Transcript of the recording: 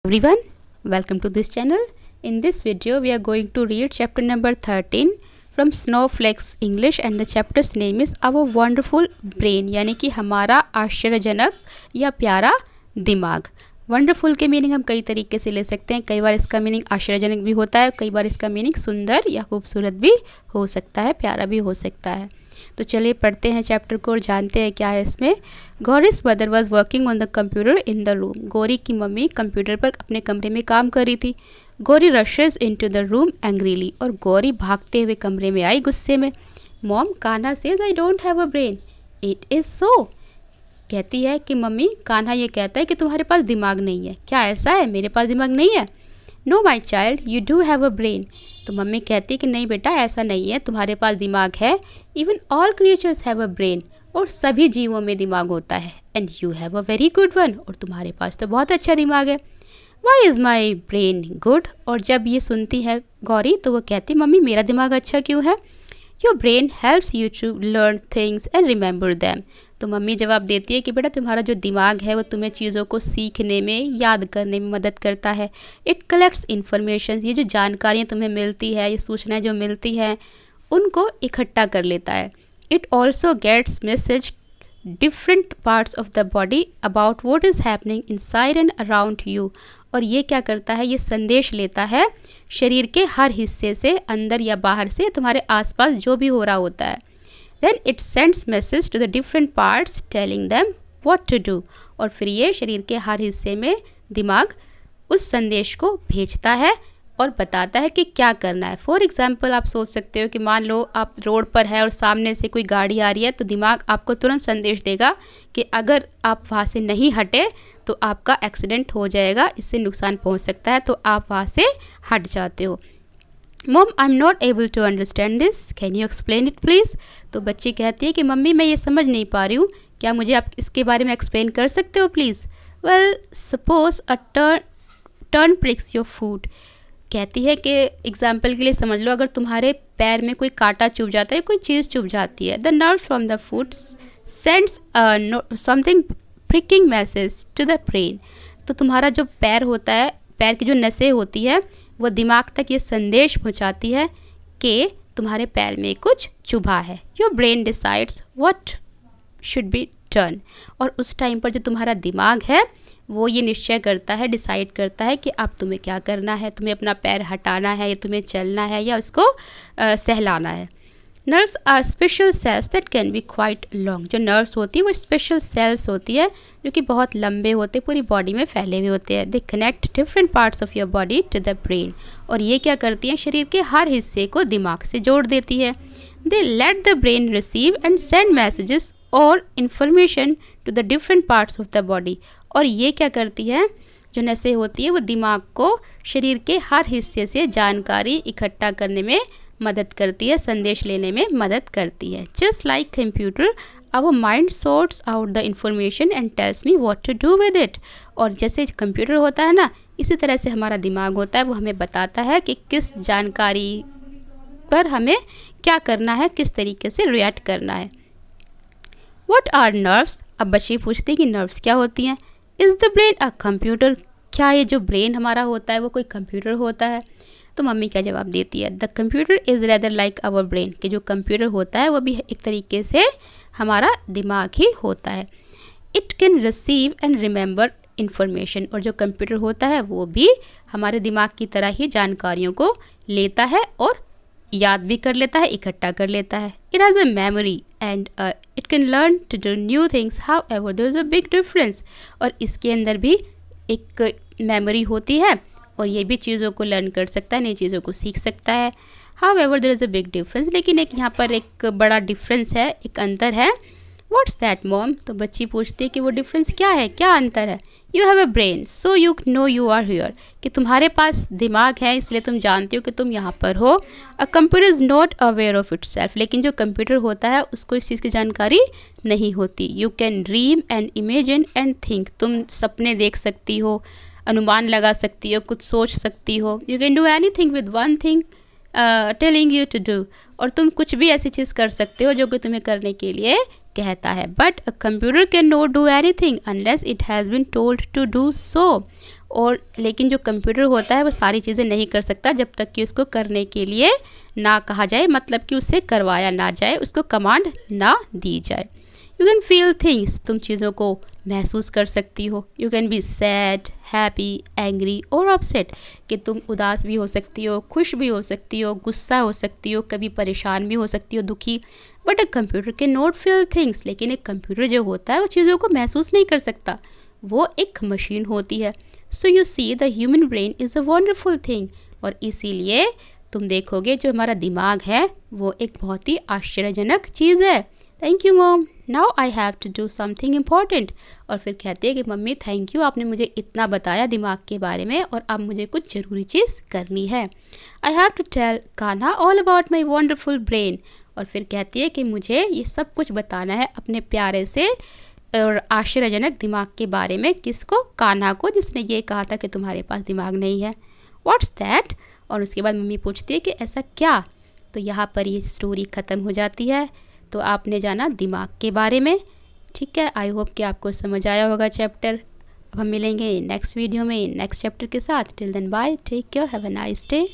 Everyone, welcome to this channel. In this video, we are going to read chapter number 13 from Snowflakes English and the chapter's name is Our Wonderful Brain यानी कि हमारा आश्चर्यजनक या प्यारा दिमाग। Wonderful के meaning हम कई तरीके से ले सकते हैं। कई बार इसका मीनिंग आश्चर्यजनक भी होता है, कई बार इसका मीनिंग सुंदर या खूबसूरत भी हो सकता है, प्यारा भी हो सकता है। तो चलिए पढ़ते हैं चैप्टर को और जानते हैं क्या है इसमें। Gauri's mother was working on the computer in the room. Gauri की मम्मी कंप्यूटर पर अपने कमरे में काम कर रही थी। Gauri rashes into the room angrily और गौरी भागते हुए कमरे में आई गुस्से में। Mom, Kanha says I don't have a brain. It is so. कहती है कि मम्मी, कान्हा ये कहता है कि तुम्हारे पास दिमाग नहीं है। क्या ऐसा है? मेरे पास दिमाग नहीं है। Know my child, you do have a brain. तो मम्मी कहती है कि नहीं बेटा, ऐसा नहीं है, तुम्हारे पास दिमाग है। Even all creatures have a brain, और सभी जीवों में दिमाग होता है। And you have a very good one, और तुम्हारे पास तो बहुत अच्छा दिमाग है। Why is my brain good. और जब ये सुनती है गौरी तो वो कहती मम्मी मेरा दिमाग अच्छा क्यों है? Your brain helps you to learn things and remember them. तो मम्मी जवाब देती है कि बेटा तुम्हारा जो दिमाग है वो तुम्हें चीज़ों को सीखने में, याद करने में मदद करता है। इट कलेक्ट्स इन्फॉर्मेशन, ये जो जानकारियाँ तुम्हें मिलती है, ये सूचनाएं जो मिलती हैं उनको इकट्ठा कर लेता है। It also gets message different parts of the body about what is happening inside and around you. और ये क्या करता है? ये संदेश लेता है शरीर के हर हिस्से से, अंदर या बाहर से, तुम्हारे आसपास जो भी हो रहा होता है। Then it sends message to the different parts telling them what to do. और फिर ये शरीर के हर हिस्से में दिमाग उस संदेश को भेजता है और बताता है कि क्या करना है। फॉर एग्जाम्पल, आप सोच सकते हो कि मान लो आप रोड पर है और सामने से कोई गाड़ी आ रही है, तो दिमाग आपको तुरंत संदेश देगा कि अगर आप वहाँ से नहीं हटे तो आपका एक्सीडेंट हो जाएगा, इससे नुकसान पहुँच सकता है, तो आप वहाँ से हट जाते हो। Mom, I am not able to understand this, can you explain it please. तो बच्ची कहती है कि मम्मी मैं ये समझ नहीं पा रही हूँ, क्या मुझे आप इसके बारे में एक्सप्लेन कर सकते हो please. Well suppose a thorn pricks your foot. कहती है कि एग्जाम्पल के लिए समझ लो, अगर तुम्हारे पैर में कोई कांटा चुभ जाता है, कोई चीज़ चुभ जाती है, the nerves from the foot sends something pricking message to the brain. तो तुम्हारा जो पैर होता है, पैर की जो नसें होती है, वो दिमाग तक ये संदेश पहुंचाती है कि तुम्हारे पैर में कुछ चुभा है। Your brain decides what should be done. और उस टाइम पर जो तुम्हारा दिमाग है वो ये निश्चय करता है, डिसाइड करता है कि अब तुम्हें क्या करना है, तुम्हें अपना पैर हटाना है या तुम्हें चलना है या उसको सहलाना है। Nerves are special cells that can be quite long. जो नर्व्स होती है वो स्पेशल सेल्स होती है जो कि बहुत लंबे होते, पूरी बॉडी में फैले हुए होते हैं। They connect different parts of your body to the brain. और ये क्या करती हैं? शरीर के हर हिस्से को दिमाग से जोड़ देती है। They let the brain receive and send messages और information to the different parts of the body. और ये क्या करती है? जो नसें होती है वो दिमाग को शरीर के हर हिस्से से जानकारी इकट्ठा करने में मदद करती है, संदेश लेने में मदद करती है। Just like computer, our mind sorts out the information and tells me what to do with it. और जैसे कंप्यूटर होता है ना, इसी तरह से हमारा दिमाग होता है, वो हमें बताता है कि किस जानकारी पर हमें क्या करना है, किस तरीके से रिएक्ट करना है। What are nerves? अब बच्चे पूछते हैं कि नर्व्स क्या होती हैं। Is the brain a computer? क्या ये जो ब्रेन हमारा होता है वो कोई कंप्यूटर होता है? तो मम्मी क्या जवाब देती है? The computer is rather like our brain, कि जो कंप्यूटर होता है वो भी एक तरीके से हमारा दिमाग ही होता है। It can receive and remember information. और जो कंप्यूटर होता है वो भी हमारे दिमाग की तरह ही जानकारियों को लेता है और याद भी कर लेता है, इकट्ठा कर लेता है। It has a memory and it can learn to do new things, however there is a big difference. और इसके अंदर भी एक मेमोरी होती है और ये भी चीज़ों को लर्न कर सकता है, नई चीज़ों को सीख सकता है। However there is a big difference, लेकिन एक यहाँ पर एक बड़ा डिफरेंस है, एक अंतर है। What's that mom? तो बच्ची पूछती है कि वो डिफरेंस क्या है, क्या अंतर है। You have a brain so you know you are here, कि तुम्हारे पास दिमाग है इसलिए तुम जानते हो कि तुम यहाँ पर हो। A computer is not aware of it self, लेकिन जो कंप्यूटर होता है उसको इस चीज़ की जानकारी नहीं होती। You can dream and imagine and think, तुम सपने देख सकती हो, अनुमान लगा सकती हो, कुछ सोच सकती हो। You can do anything with one thing telling you to do, और तुम कुछ भी ऐसी चीज़ कर सकते हो जो कि तुम्हें करने के लिए कहता है। But a computer can not do anything unless it has been told to do so. और लेकिन जो कंप्यूटर होता है वो सारी चीज़ें नहीं कर सकता जब तक कि उसको करने के लिए ना कहा जाए, मतलब कि उससे करवाया ना जाए, उसको कमांड ना दी जाए। यू कैन फील थिंग्स, तुम चीज़ों को महसूस कर सकती हो। You can be sad, happy, angry और अपसेट, कि तुम उदास भी हो सकती हो, खुश भी हो सकती हो, गुस्सा हो सकती हो, कभी परेशान भी हो सकती हो, दुखी। But a computer can not feel things, लेकिन एक कंप्यूटर जो होता है वो चीज़ों को महसूस नहीं कर सकता, वो एक मशीन होती है। So you see the human brain is a wonderful thing, और इसीलिए तुम देखोगे जो हमारा दिमाग है वो एक बहुत ही आश्चर्यजनक चीज़ है। Thank you mom, now I have to do something important. और फिर कहते हैं कि मम्मी थैंक यू, आपने मुझे इतना बताया दिमाग के बारे में, और अब मुझे कुछ ज़रूरी चीज़ करनी है। I have to tell Kanha all about my wonderful brain. और फिर कहती है कि मुझे ये सब कुछ बताना है अपने प्यारे से और आश्चर्यजनक दिमाग के बारे में। किसको? कान्हा को, जिसने ये कहा था कि तुम्हारे पास दिमाग नहीं है। What's that? और उसके बाद मम्मी पूछती है कि ऐसा क्या? तो यहाँ पर ये स्टोरी ख़त्म हो जाती है। तो आपने जाना दिमाग के बारे में। ठीक है, आई होप कि आपको समझ आया होगा चैप्टर। अब हम मिलेंगे नेक्स्ट वीडियो में नेक्स्ट चैप्टर के साथ। Till then bye, take care, have a nice day.